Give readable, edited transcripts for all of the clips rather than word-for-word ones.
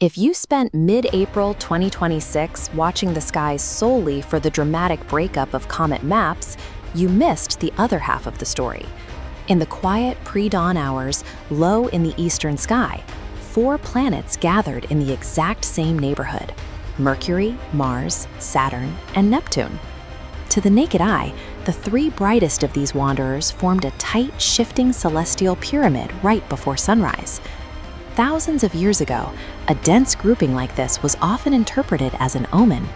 If you spent mid-April 2026 watching the skies solely for the dramatic breakup of Comet MAPS, you missed the other half of the story. In the quiet pre-dawn hours, low in the eastern sky, 4 planets gathered in the exact same neighborhood: Mercury, Mars, Saturn, and Neptune. To the naked eye, the 3 brightest of these wanderers formed a tight, shifting celestial pyramid right before sunrise. Thousands of years ago, a dense grouping like this was often interpreted as an omen.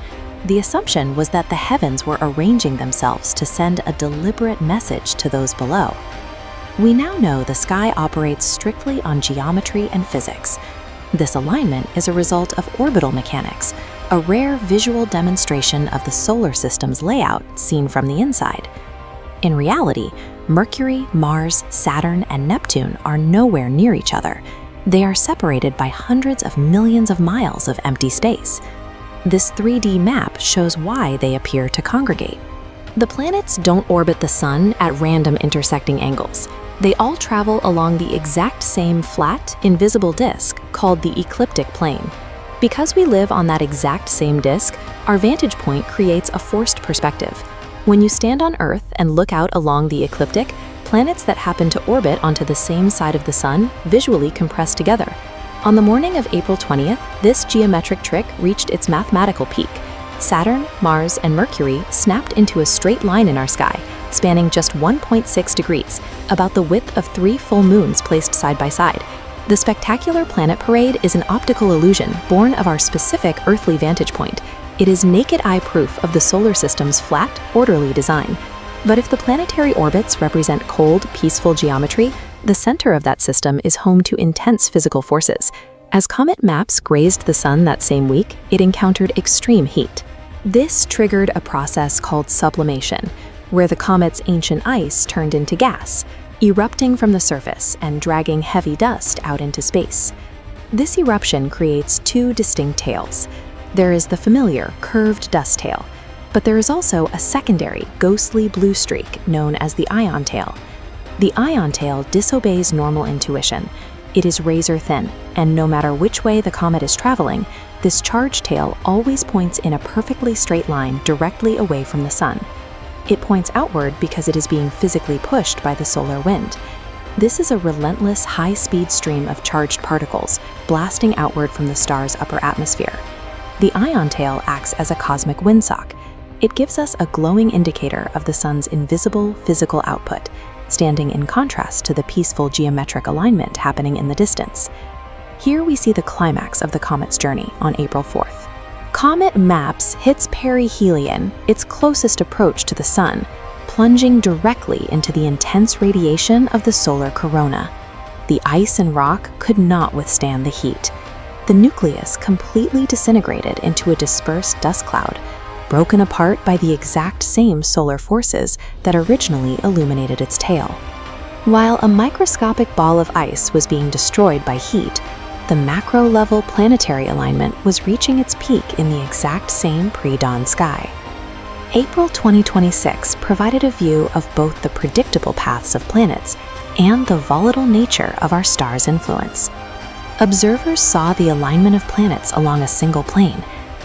The assumption was that the heavens were arranging themselves to send a deliberate message to those below. We now know the sky operates strictly on geometry and physics. This alignment is a result of orbital mechanics, a rare visual demonstration of the solar system's layout seen from the inside. In reality, Mercury, Mars, Saturn, and Neptune are nowhere near each other. They are separated by hundreds of millions of miles of empty space. This 3D map shows why they appear to congregate. The planets don't orbit the Sun at random intersecting angles. They all travel along the exact same flat, invisible disk called the ecliptic plane. Because we live on that exact same disk, our vantage point creates a forced perspective. When you stand on Earth and look out along the ecliptic, planets that happen to orbit onto the same side of the Sun visually compress together. On the morning of April 20th, this geometric trick reached its mathematical peak. Saturn, Mars, and Mercury snapped into a straight line in our sky, spanning just 1.6 degrees, about the width of 3 full moons placed side by side. The spectacular planet parade is an optical illusion born of our specific earthly vantage point. It is naked eye proof of the solar system's flat, orderly design. But if the planetary orbits represent cold, peaceful geometry, the center of that system is home to intense physical forces. As Comet MAPS grazed the Sun that same week, it encountered extreme heat. This triggered a process called sublimation, where the comet's ancient ice turned into gas, erupting from the surface and dragging heavy dust out into space. This eruption creates 2 distinct tails. There is the familiar, curved dust tail, but there is also a secondary, ghostly blue streak known as the ion tail. The ion tail disobeys normal intuition. It is razor thin, and no matter which way the comet is traveling, this charged tail always points in a perfectly straight line directly away from the Sun. It points outward because it is being physically pushed by the solar wind. This is a relentless, high-speed stream of charged particles blasting outward from the star's upper atmosphere. The ion tail acts as a cosmic windsock. It gives us a glowing indicator of the Sun's invisible physical output, standing in contrast to the peaceful geometric alignment happening in the distance. Here we see the climax of the comet's journey on April 4th. Comet MAPS hits perihelion, its closest approach to the Sun, plunging directly into the intense radiation of the solar corona. The ice and rock could not withstand the heat. The nucleus completely disintegrated into a dispersed dust cloud, broken apart by the exact same solar forces that originally illuminated its tail. While a microscopic ball of ice was being destroyed by heat, the macro-level planetary alignment was reaching its peak in the exact same pre-dawn sky. April 2026 provided a view of both the predictable paths of planets and the volatile nature of our star's influence. Observers saw the alignment of planets along a single plane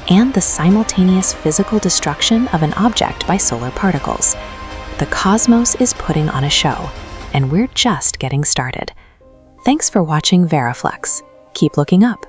and the simultaneous physical destruction of an object by solar particles. The cosmos is putting on a show, and we're just getting started. Thanks for watching VeraFlux. Keep looking up.